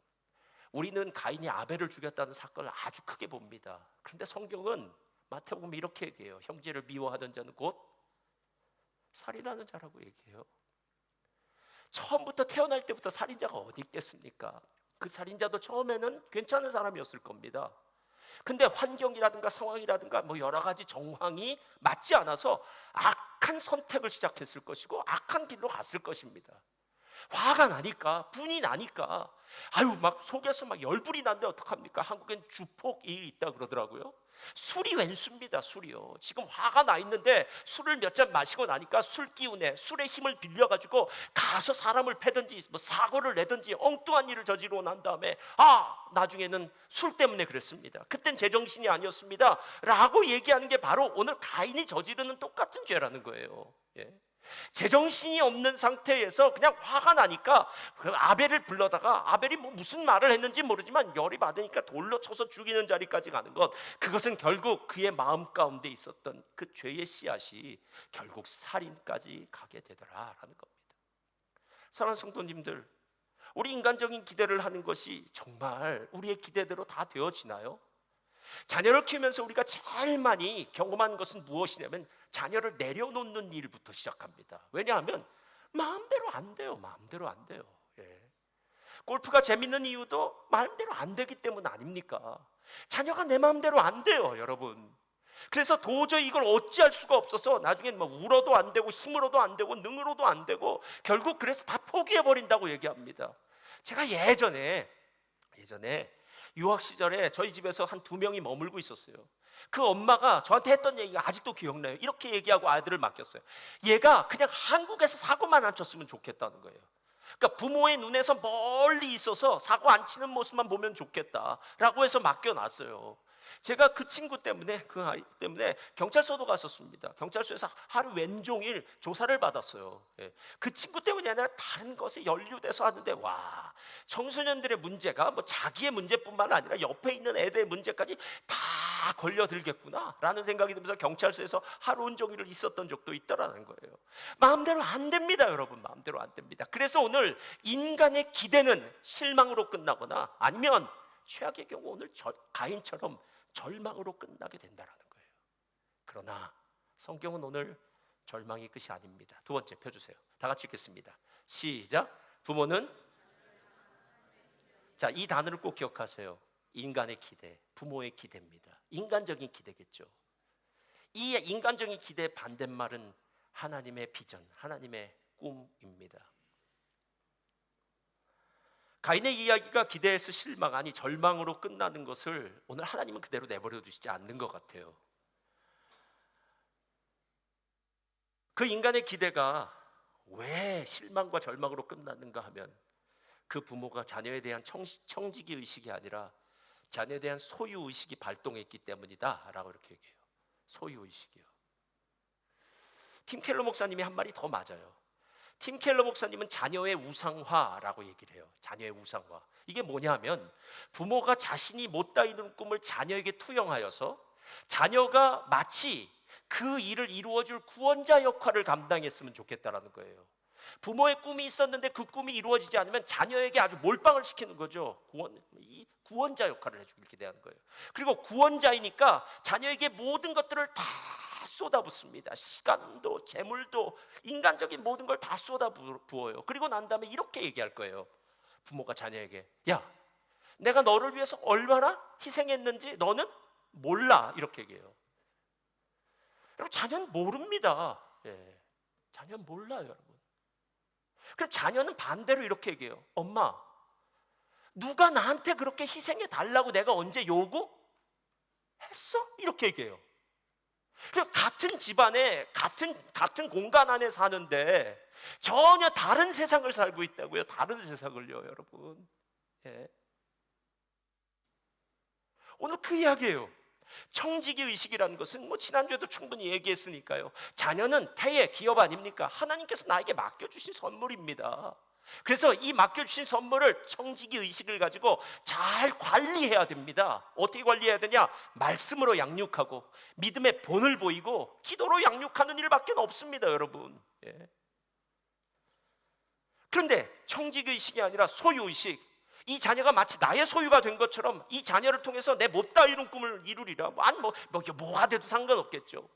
우리는 가인이 아벨을 죽였다는 사건을 아주 크게 봅니다. 그런데 성경은 마태복음 이렇게 얘기해요. 형제를 미워하던 자는 곧 살인하는 자라고 얘기해요. 처음부터 태어날 때부터 살인자가 어디 있겠습니까? 그 살인자도 처음에는 괜찮은 사람이었을 겁니다. 근데 환경이라든가 상황이라든가 여러 가지 정황이 맞지 않아서 악한 선택을 시작했을 것이고 악한 길로 갔을 것입니다. 화가 나니까, 분이 나니까 막 속에서 열불이 난데 어떡합니까? 한국엔 주폭이 있다 그러더라고요. 술이 왼수입니다. 술이요. 지금 화가 나 있는데 술을 몇 잔 마시고 나니까 술 기운에, 술의 힘을 빌려가지고 가서 사람을 패든지 사고를 내든지 엉뚱한 일을 저지르고 난 다음에 나중에는 술 때문에 그랬습니다, 그땐 제정신이 아니었습니다 라고 얘기하는 게 바로 오늘 가인이 저지르는 똑같은 죄라는 거예요. 제정신이 없는 상태에서 그냥 화가 나니까 그 아벨을 불러다가, 아벨이 무슨 말을 했는지 모르지만 열이 받으니까 돌로 쳐서 죽이는 자리까지 가는 것, 그것은 결국 그의 마음 가운데 있었던 그 죄의 씨앗이 결국 살인까지 가게 되더라라는 겁니다. 사랑하는 성도님들, 우리 인간적인 기대를 하는 것이 정말 우리의 기대대로 다 되어지나요? 자녀를 키우면서 우리가 제일 많이 경험한 것은 무엇이냐면 자녀를 내려놓는 일부터 시작합니다. 왜냐하면 마음대로 안 돼요. 골프가 재밌는 이유도 마음대로 안 되기 때문 아닙니까? 자녀가 내 마음대로 안 돼요, 여러분. 그래서 도저히 이걸 어찌할 수가 없어서 나중엔 울어도 안 되고 힘으로도 안 되고 능으로도 안 되고 결국 그래서 다 포기해버린다고 얘기합니다. 제가 예전에 유학 시절에 저희 집에서 한 2명이 머물고 있었어요. 그 엄마가 저한테 했던 얘기가 아직도 기억나요. 이렇게 얘기하고 아들을 맡겼어요. 얘가 그냥 한국에서 사고만 안 쳤으면 좋겠다는 거예요. 그러니까 부모의 눈에서 멀리 있어서 사고 안 치는 모습만 보면 좋겠다라고 해서 맡겨놨어요. 제가 그 친구 때문에, 그 아이 때문에 경찰서도 갔었습니다. 경찰서에서 하루 왼종일 조사를 받았어요. 예. 그 친구 때문이 아니라 다른 것에 연루돼서 하는데, 와, 청소년들의 문제가 뭐 자기의 문제뿐만 아니라 옆에 있는 애들의 문제까지 다 걸려들겠구나 라는 생각이 들면서 경찰서에서 하루 온종일 있었던 적도 있더라는 거예요. 마음대로 안 됩니다, 여러분. 마음대로 안 됩니다. 그래서 오늘 인간의 기대는 실망으로 끝나거나, 아니면 최악의 경우 오늘 가인처럼 절망으로 끝나게 된다라는 거예요. 그러나 성경은 오늘 절망이 끝이 아닙니다. 두 번째 펴주세요. 다 같이 읽겠습니다. 시작. 부모는, 자, 이 단어를 꼭 기억하세요. 인간의 기대, 부모의 기대입니다. 인간적인 기대겠죠. 이 인간적인 기대의 반대말은 하나님의 비전, 하나님의 꿈입니다. 가인의 이야기가 기대에서 실망, 아니 절망으로 끝나는 것을 오늘 하나님은 그대로 내버려 두시지 않는 것 같아요. 그 인간의 기대가 왜 실망과 절망으로 끝나는가 하면, 그 부모가 자녀에 대한 청지기 의식이 아니라 자녀에 대한 소유 의식이 발동했기 때문이다 라고 이렇게 얘기해요. 소유 의식이요. 팀 켈러 목사님이 한 말이 더 맞아요. 팀 켈러 목사님은 자녀의 우상화라고 얘기를 해요. 자녀의 우상화. 이게 뭐냐면, 부모가 자신이 못다 이룬 꿈을 자녀에게 투영하여서 자녀가 마치 그 일을 이루어줄 구원자 역할을 감당했으면 좋겠다라는 거예요. 부모의 꿈이 있었는데 그 꿈이 이루어지지 않으면 자녀에게 아주 몰빵을 시키는 거죠. 구원자 역할을 해주길 기대하는 거예요. 그리고 구원자이니까 자녀에게 모든 것들을 다 쏟아붓습니다. 시간도 재물도 인간적인 모든 걸 다 쏟아부어요. 그리고 난 다음에 이렇게 얘기할 거예요. 부모가 자녀에게, 야, 내가 너를 위해서 얼마나 희생했는지 너는 몰라, 이렇게 얘기해요. 여러분, 자녀는 모릅니다. 예. 자녀는 몰라요, 여러분. 그럼 자녀는 반대로 이렇게 얘기해요. 엄마, 누가 나한테 그렇게 희생해 달라고 내가 언제 요구했어? 이렇게 얘기해요. 같은 집안에 같은 공간 안에 사는데 전혀 다른 세상을 살고 있다고요. 다른 세상을요, 여러분. 예. 오늘 그 이야기예요. 청지기 의식이라는 것은 뭐 지난주에도 충분히 얘기했으니까요. 자녀는 태의 기업 아닙니까? 하나님께서 나에게 맡겨주신 선물입니다. 그래서 이 맡겨주신 선물을, 청지기 의식을 가지고 잘 관리해야 됩니다. 어떻게 관리해야 되냐? 말씀으로 양육하고 믿음의 본을 보이고 기도로 양육하는 일밖에 없습니다, 여러분. 예. 그런데 청지기 의식이 아니라 소유의식, 이 자녀가 마치 나의 소유가 된 것처럼 이 자녀를 통해서 내 못다 이룬 꿈을 이루리라. 뭐가 돼도 상관없겠죠.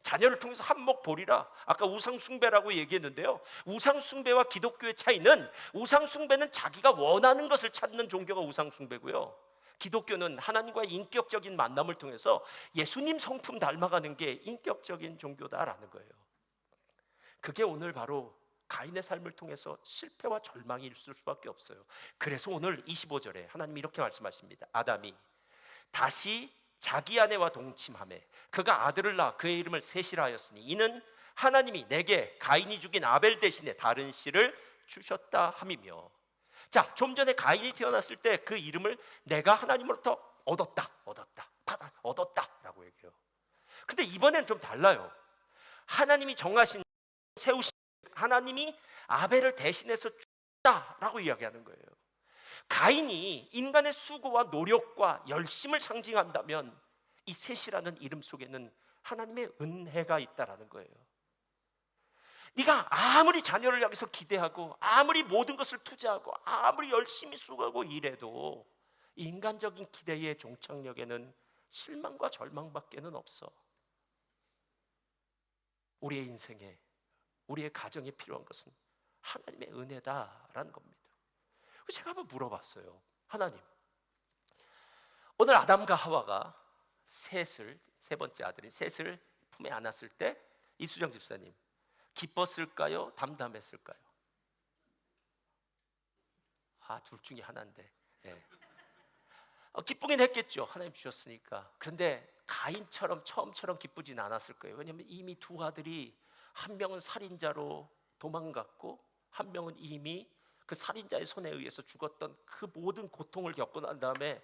자녀를 통해서 한몫 보리라. 아까 우상숭배라고 얘기했는데요. 우상숭배와 기독교의 차이는, 우상숭배는 자기가 원하는 것을 찾는 종교가 우상숭배고요. 기독교는 하나님과의 인격적인 만남을 통해서 예수님 성품 닮아가는 게 인격적인 종교다라는 거예요. 그게 오늘 바로 가인의 삶을 통해서 실패와 절망이 있을 수밖에 없어요. 그래서 오늘 25절에 하나님이 이렇게 말씀하십니다. 아담이 다시 자기 아내와 동침하며 그가 아들을 낳아 그의 이름을 셋이라 하였으니 이는 하나님이 내게 가인이 죽인 아벨 대신에 다른 씨를 주셨다 함이며. 자, 좀 전에 가인이 태어났을 때 그 이름을 내가 하나님으로부터 얻었다라고 얘기해요. 근데 이번엔 좀 달라요. 하나님이 정하신, 세우신, 하나님이 아벨을 대신해서 죽였다라고 이야기하는 거예요. 가인이 인간의 수고와 노력과 열심을 상징한다면 이 셋이라는 이름 속에는 하나님의 은혜가 있다라는 거예요. 네가 아무리 자녀를 향해서 기대하고 아무리 모든 것을 투자하고 아무리 열심히 수고하고 일해도 인간적인 기대의 종착역에는 실망과 절망밖에는 없어. 우리의 인생에, 우리의 가정에 필요한 것은 하나님의 은혜다라는 겁니다. 제가 한번 물어봤어요. 하나님, 오늘 아담과 하와가 셋을, 세 번째 아들인 셋을 품에 안았을 때 이수정 집사님, 기뻤을까요? 담담했을까요? 둘 중에 하나인데. 예. 기쁘긴 했겠죠. 하나님 주셨으니까. 그런데 가인처럼 처음처럼 기쁘진 않았을 거예요. 왜냐하면 이미 두 아들이, 한 명은 살인자로 도망갔고 한 명은 이미 그 살인자의 손에 의해서 죽었던 그 모든 고통을 겪고 난 다음에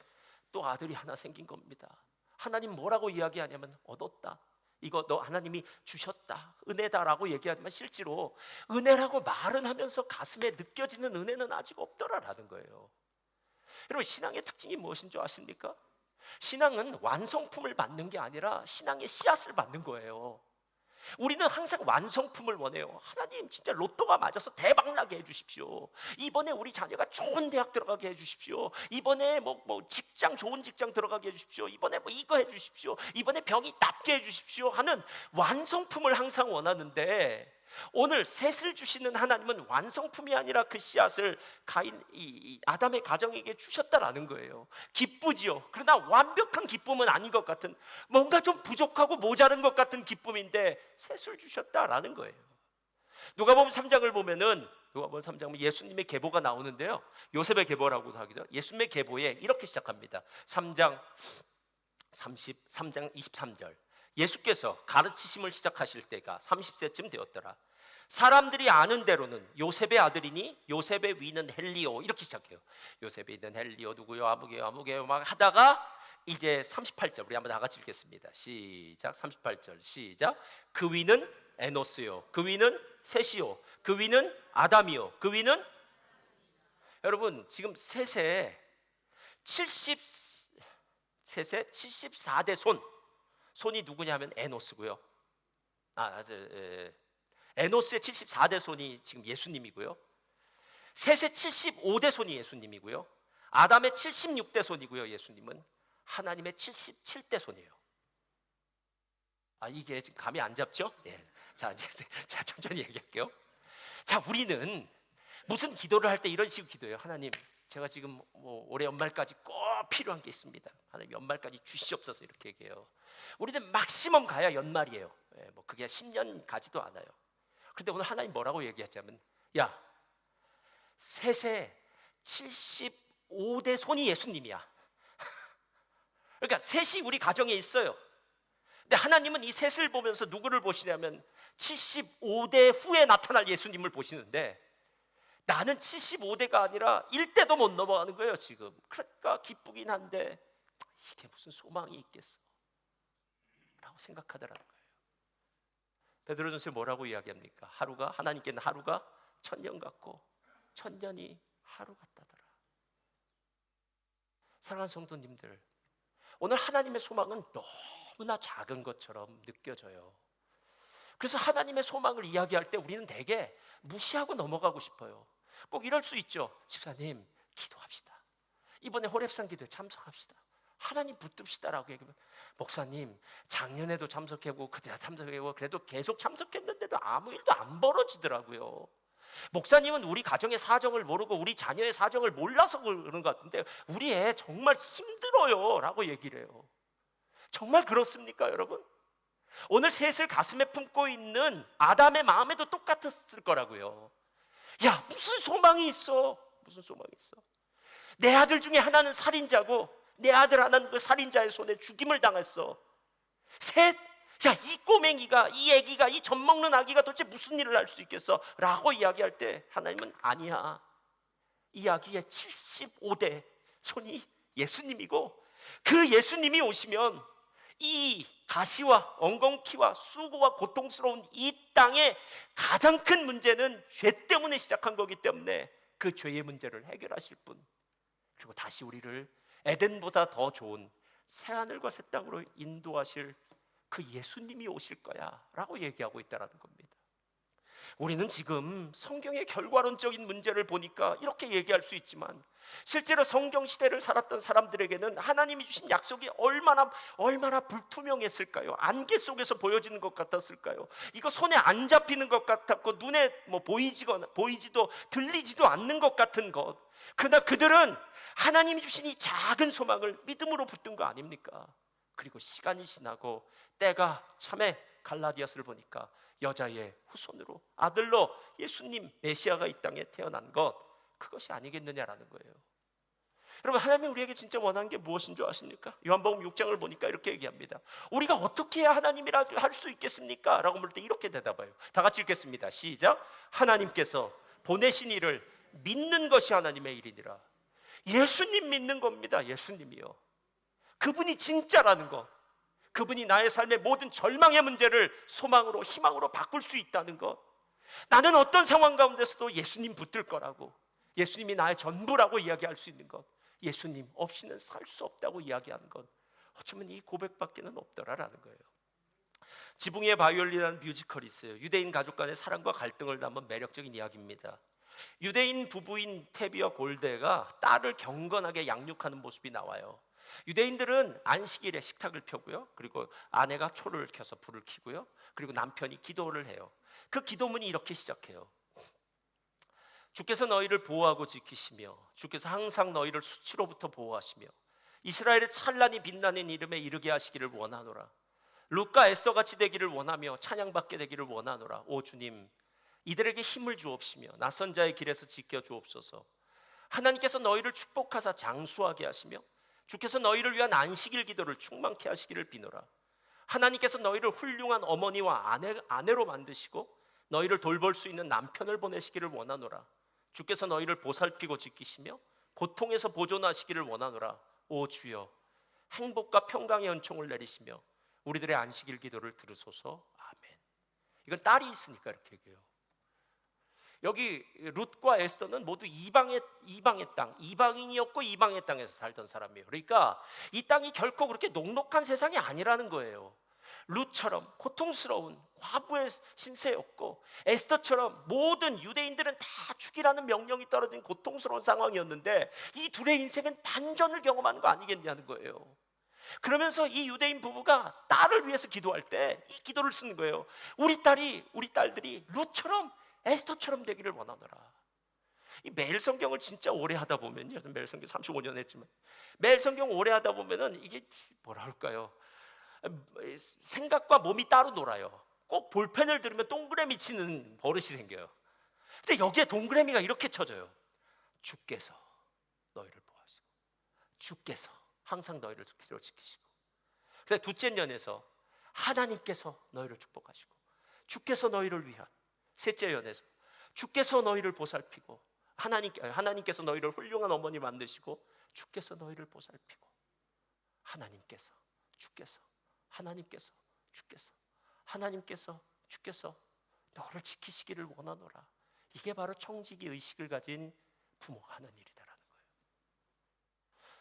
또 아들이 하나 생긴 겁니다. 하나님 뭐라고 이야기하냐면 얻었다, 이거 너 하나님이 주셨다, 은혜다라고 얘기하지만 실제로 은혜라고 말은 하면서 가슴에 느껴지는 은혜는 아직 없더라라는 거예요. 여러분, 신앙의 특징이 무엇인 줄 아십니까? 신앙은 완성품을 받는 게 아니라 신앙의 씨앗을 받는 거예요. 우리는 항상 완성품을 원해요. 하나님 진짜 로또가 맞아서 대박 나게 해주십시오. 이번에 우리 자녀가 좋은 대학 들어가게 해주십시오. 이번에 직장, 좋은 직장 들어가게 해주십시오. 이번에 이거 해주십시오. 이번에 병이 낫게 해주십시오 하는 완성품을 항상 원하는데, 오늘 셋을 주시는 하나님은 완성품이 아니라 그 씨앗을 아담의 가정에게 주셨다라는 거예요. 기쁘지요. 그러나 완벽한 기쁨은 아닌 것 같은, 뭔가 좀 부족하고 모자른 것 같은 기쁨인데 셋을 주셨다라는 거예요. 누가복음 3장을 보면은, 누가복음 3장 예수님의 계보가 나오는데요, 요셉의 계보라고도 하기도, 예수님의 계보에 이렇게 시작합니다. 3장 23절, 예수께서 가르치심을 시작하실 때가 30세쯤 되었더라. 사람들이 아는 대로는 요셉의 아들이니 요셉의 위는 헬리오, 이렇게 시작해요. 요셉의 위는 헬리오 누구요? 아무개요 막 하다가 이제 38절, 우리 한번 다 같이 읽겠습니다. 시작. 38절 시작. 그 위는 에노스요, 그 위는 셋이요, 그 위는 아담이요, 그 위는, 여러분 지금 셋의 74대 손이 누구냐 하면 에노스고요. 에노스의 74대 손이 지금 예수님이고요. 셋의 75대 손이 예수님이고요. 아담의 76대 손이고요. 예수님은 하나님의 77대 손이에요. 이게 지금 감이 안 잡죠? 예. 자, 천천히 얘기할게요. 자, 우리는 무슨 기도를 할 때 이런 식으로 기도해요. 하나님, 제가 지금 올해 연말까지 꼭 필요한 게 있습니다. 하나님 연말까지 주시옵소서, 이렇게 얘기해요. 우리는 막시멈 가야 연말이에요. 그게 10년 가지도 않아요. 그런데 오늘 하나님 뭐라고 얘기하자면, 야, 셋의 75대 손이 예수님이야. 그러니까 셋이 우리 가정에 있어요. 근데 하나님은 이 셋을 보면서 누구를 보시냐면 75대 후에 나타날 예수님을 보시는데, 나는 75대가 아니라 1대도 못 넘어가는 거예요 지금. 그러니까 기쁘긴 한데 이게 무슨 소망이 있겠어 라고 생각하더라는 거예요. 베드로전서에 뭐라고 이야기합니까? 하나님께는 하루가 1000년 같고 1000년이 하루 같다더라. 사랑하는 성도님들, 오늘 하나님의 소망은 너무나 작은 것처럼 느껴져요. 그래서 하나님의 소망을 이야기할 때 우리는 되게 무시하고 넘어가고 싶어요. 꼭 이럴 수 있죠. 집사님, 기도합시다. 이번에 호렙산 기도에 참석합시다. 하나님 붙듭시다라고 얘기하면, 목사님 작년에도 참석하고 그때 참석하고 그래도 계속 참석했는데도 아무 일도 안 벌어지더라고요. 목사님은 우리 가정의 사정을 모르고 우리 자녀의 사정을 몰라서 그러는 것 같은데 우리 애 정말 힘들어요 라고 얘기를 해요. 정말 그렇습니까 여러분? 오늘 셋을 가슴에 품고 있는 아담의 마음에도 똑같았을 거라고요. 야, 무슨 소망이 있어? 무슨 소망이 있어? 내 아들 중에 하나는 살인자고 내 아들 하나는 그 살인자의 손에 죽임을 당했어. 셋, 야, 이 꼬맹이가, 이 애기가, 이 젖먹는 아기가 도대체 무슨 일을 할 수 있겠어? 라고 이야기할 때 하나님은 아니야, 이 아기의 75대 손이 예수님이고, 그 예수님이 오시면 이 가시와 엉겅퀴와 수고와 고통스러운 이 땅의 가장 큰 문제는 죄 때문에 시작한 거기 때문에 그 죄의 문제를 해결하실 분, 그리고 다시 우리를 에덴보다 더 좋은 새하늘과 새 땅으로 인도하실 그 예수님이 오실 거야 라고 얘기하고 있다는 겁니다. 우리는 지금 성경의 결과론적인 문제를 보니까 이렇게 얘기할 수 있지만, 실제로 성경 시대를 살았던 사람들에게는 하나님이 주신 약속이 얼마나 불투명했을까요? 안개 속에서 보여지는 것 같았을까요? 이거 손에 안 잡히는 것 같았고 눈에 보이지도 들리지도 않는 것 같은 것. 그러나 그들은 하나님이 주신 이 작은 소망을 믿음으로 붙든 거 아닙니까? 그리고 시간이 지나고 때가 참에 갈라디아스를 보니까 여자의 후손으로, 아들로 예수님 메시아가 이 땅에 태어난 것, 그것이 아니겠느냐라는 거예요. 여러분, 하나님이 우리에게 진짜 원하는 게 무엇인 줄 아십니까? 요한복음 6장을 보니까 이렇게 얘기합니다. 우리가 어떻게 해야 하나님이라 할 수 있겠습니까? 라고 물 때 이렇게 대답해요. 다 같이 읽겠습니다. 시작. 하나님께서 보내신 이를 믿는 것이 하나님의 일이니라. 예수님 믿는 겁니다. 예수님이요. 그분이 진짜라는 것, 그분이 나의 삶의 모든 절망의 문제를 소망으로, 희망으로 바꿀 수 있다는 것, 나는 어떤 상황 가운데서도 예수님 붙들 거라고, 예수님이 나의 전부라고 이야기할 수 있는 것, 예수님 없이는 살 수 없다고 이야기하는 것, 어쩌면 이 고백밖에는 없더라라는 거예요. 지붕의 바이올린이라는 뮤지컬이 있어요. 유대인 가족 간의 사랑과 갈등을 담은 매력적인 이야기입니다. 유대인 부부인 테비와 골대가 딸을 경건하게 양육하는 모습이 나와요. 유대인들은 안식일에 식탁을 펴고요, 그리고 아내가 초를 켜서 불을 켜고요, 그리고 남편이 기도를 해요. 그 기도문이 이렇게 시작해요. 주께서 너희를 보호하고 지키시며 주께서 항상 너희를 수치로부터 보호하시며 이스라엘의 찬란히 빛나는 이름에 이르게 하시기를 원하노라. 룻과 에스더 같이 되기를 원하며 찬양받게 되기를 원하노라. 오 주님, 이들에게 힘을 주옵시며 낯선 자의 길에서 지켜 주옵소서. 하나님께서 너희를 축복하사 장수하게 하시며 주께서 너희를 위한 안식일 기도를 충만케 하시기를 비노라. 하나님께서 너희를 훌륭한 어머니와 아내로 만드시고 너희를 돌볼 수 있는 남편을 보내시기를 원하노라. 주께서 너희를 보살피고 지키시며 고통에서 보존하시기를 원하노라. 오 주여, 행복과 평강의 은총을 내리시며 우리들의 안식일 기도를 들으소서. 아멘. 이건 딸이 있으니까 이렇게 얘기해요. 여기 룻과 에스더는 모두 이방의 땅, 이방인이었고 이방의 땅에서 살던 사람이에요. 그러니까 이 땅이 결코 그렇게 녹록한 세상이 아니라는 거예요. 룻처럼 고통스러운 과부의 신세였고, 에스더처럼 모든 유대인들은 다 죽이라는 명령이 떨어진 고통스러운 상황이었는데, 이 둘의 인생은 반전을 경험하는 거 아니겠냐는 거예요. 그러면서 이 유대인 부부가 딸을 위해서 기도할 때 이 기도를 쓰는 거예요. 우리 딸들이 룻처럼 에스더처럼 되기를 원하노라. 이 매일 성경을 진짜 오래 하다 보면요, 매일 성경 35년 했지만 매일 성경 오래 하다 보면은 이게 뭐라 할까요? 생각과 몸이 따로 놀아요. 꼭 볼펜을 들으면 동그라미 치는 버릇이 생겨요. 근데 여기에 동그라미가 이렇게 쳐져요. 주께서 너희를 보호하시고 주께서 항상 너희를 지키시고, 그래서 둘째 연에서 하나님께서 너희를 축복하시고 주께서 너희를 위한, 셋째 연에서 주께서 너희를 보살피고 하나님께서 너희를 훌륭한 어머니 만드시고 주께서 너희를 보살피고 하나님께서 주께서 너를 지키시기를 원하노라. 이게 바로 청지기 의식을 가진 부모가 하는 일이다라는 거예요.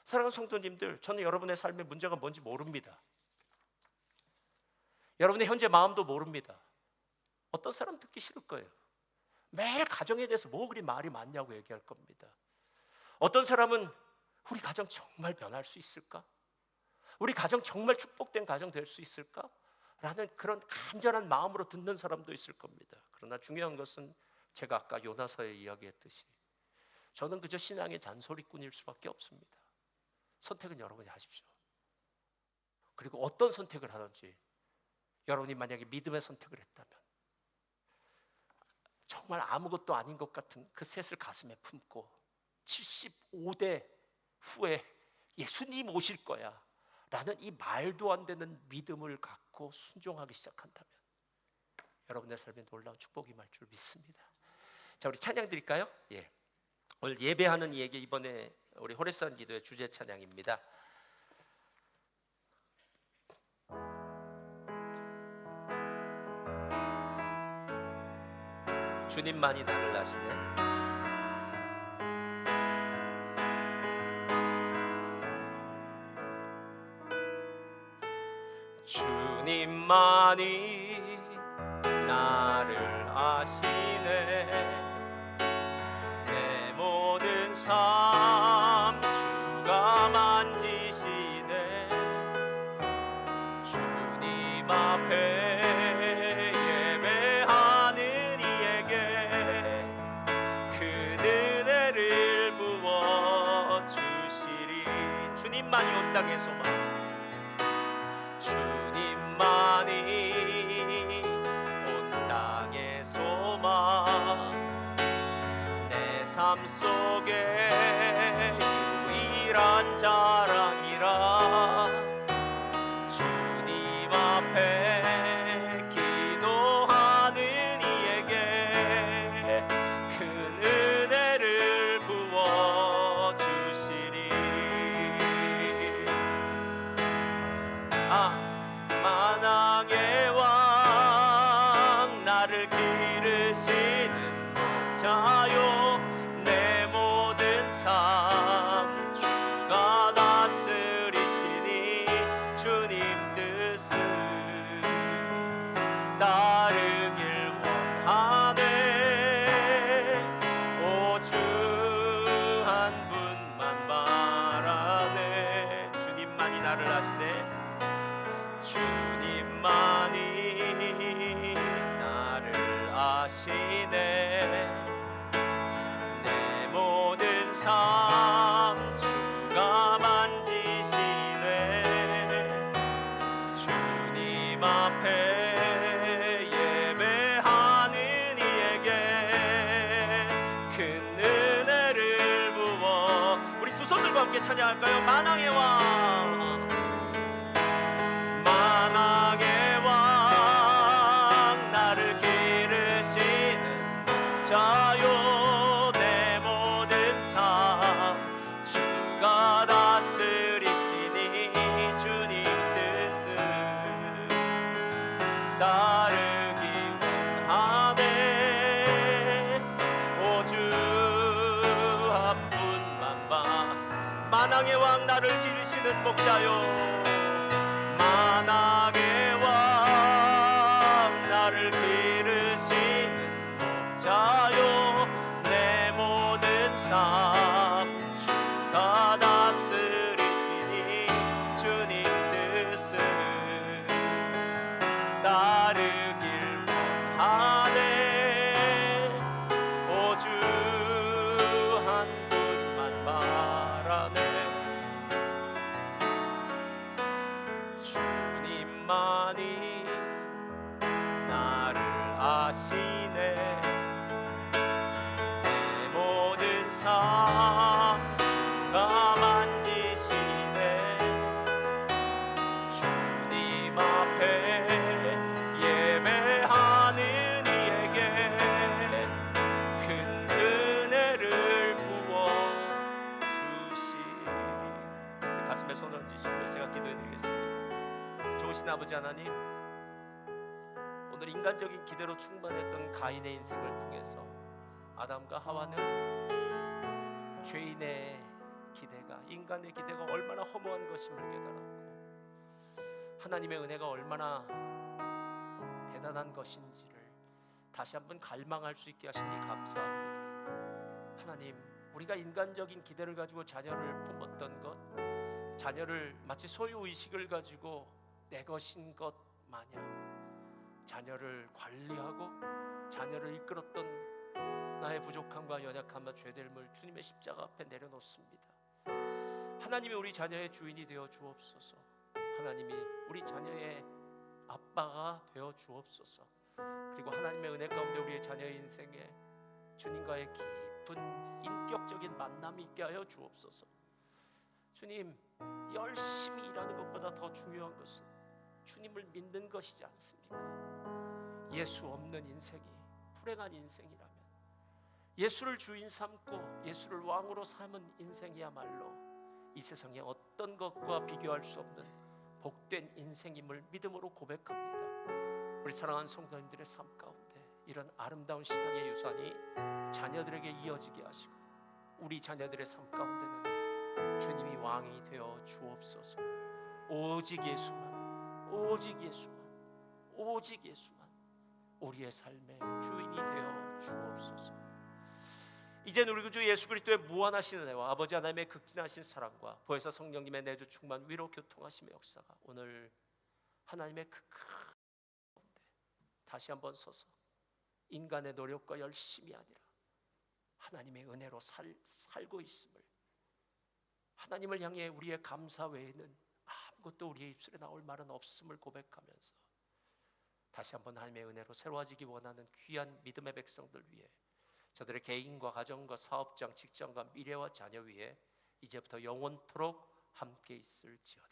사랑하는 성도님들, 저는 여러분의 삶의 문제가 뭔지 모릅니다. 여러분의 현재 마음도 모릅니다. 어떤 사람 듣기 싫을 거예요. 매일 가정에 대해서 뭐 그리 말이 많냐고 얘기할 겁니다. 어떤 사람은 우리 가정 정말 변할 수 있을까? 우리 가정 정말 축복된 가정 될 수 있을까? 라는 그런 간절한 마음으로 듣는 사람도 있을 겁니다. 그러나 중요한 것은 제가 아까 요나서에 이야기했듯이 저는 그저 신앙의 잔소리꾼일 수밖에 없습니다. 선택은 여러분이 하십시오. 그리고 어떤 선택을 하든지 여러분이 만약에 믿음의 선택을 했다면 정말 아무것도 아닌 것 같은 그 셋을 가슴에 품고 75대 후에 예수님 오실 거야 라는 이 말도 안 되는 믿음을 갖고 순종하기 시작한다면 여러분의 삶에 놀라운 축복이 임할 줄 믿습니다. 자, 우리 찬양 드릴까요? 예. 오늘 예배하는 이에게 이번에 우리 호렙산 기도의 주제 찬양입니다. 주님만이 나를 아시네. 주님만이 나를 아시네. 내 모든 삶 주가 만지시네. 주님 앞에 예배하는 이에게 그 은혜를 부어주시리. 주님만이 온 땅의 소망, 주님만이 온 땅의 소망, 내 삶 속에 유일한 자랑이라. 주님 앞에 기도하는 이에게 큰 은혜를 하시네. 내 모든 삶 주가 만지시네. 주님 앞에 예배하는 이에게 큰 은혜를 부어. 우리 두 손 들고 함께 찬양할까요? 만왕의 왕, 만왕의 왕, 나를 기르시는 자요. 내 모든 삶 주가 다스리시니 주님 뜻을 따르기 원하네. 오주 한 분만 봐. 만왕의 왕, 나를 기르시는 목자요. 만왕의 왕, 나를 기르시는 목자요. 내 모든 삶 주가 다스리시니 주님 뜻을 따르길 원하네. 오주 한 분만 바라네. 주님만이 나를 아시네. 내 모든 삶 주가 만지시네. 주님 앞에 예배하는 이에게 큰 은혜를 부어 주시리. 가슴에 손을 얹으시고 제가 기도해 드리겠습니다. 좋으신 아버지 하나님, 오늘 인간적인 기대로 충만했던 가인의 인생을 통해서 아담과 하와는 죄인의 기대가, 인간의 기대가 얼마나 허무한 것임을 깨달았고 하나님의 은혜가 얼마나 대단한 것인지를 다시 한번 갈망할 수 있게 하시니 감사합니다. 하나님, 우리가 인간적인 기대를 가지고 자녀를 품었던 것, 자녀를 마치 소유의식을 가지고 내 것인 것 마냥 자녀를 관리하고 자녀를 이끌었던 나의 부족함과 연약함과 죄됨을 주님의 십자가 앞에 내려놓습니다. 하나님이 우리 자녀의 주인이 되어 주옵소서. 하나님이 우리 자녀의 아빠가 되어 주옵소서. 그리고 하나님의 은혜 가운데 우리의 자녀의 인생에 주님과의 깊은 인격적인 만남이 있게 하여 주옵소서. 주님, 열심히 일하는 것보다 더 중요한 것은 주님을 믿는 것이지 않습니까? 예수 없는 인생이 불행한 인생이라면, 예수를 주인 삼고 예수를 왕으로 삼은 인생이야말로 이 세상의 어떤 것과 비교할 수 없는 복된 인생임을 믿음으로 고백합니다. 우리 사랑하는 성도님들의 삶 가운데 이런 아름다운 신앙의 유산이 자녀들에게 이어지게 하시고 우리 자녀들의 삶 가운데는 주님이 왕이 되어 주옵소서. 오직 예수만, 오직 예수만, 오직 예수만 우리의 삶의 주인이 되어 주옵소서. 이제 우리 구주 예수 그리스도의 무한하신 은혜와 아버지 하나님의 극진하신 사랑과 보혜사 성령님의 내주 충만 위로 교통하심의 역사가 오늘 하나님의 그 큰 다시 한번 서서 인간의 노력과 열심이 아니라 하나님의 은혜로 살고 있음을, 하나님을 향해 우리의 감사 외에는 아무것도 우리의 입술에 나올 말은 없음을 고백하면서 다시 한번 하나님의 은혜로 새로워지기 원하는 귀한 믿음의 백성들 위해, 저들의 개인과 가정과 사업장, 직장과 미래와 자녀 위에 이제부터 영원토록 함께 있을지어다.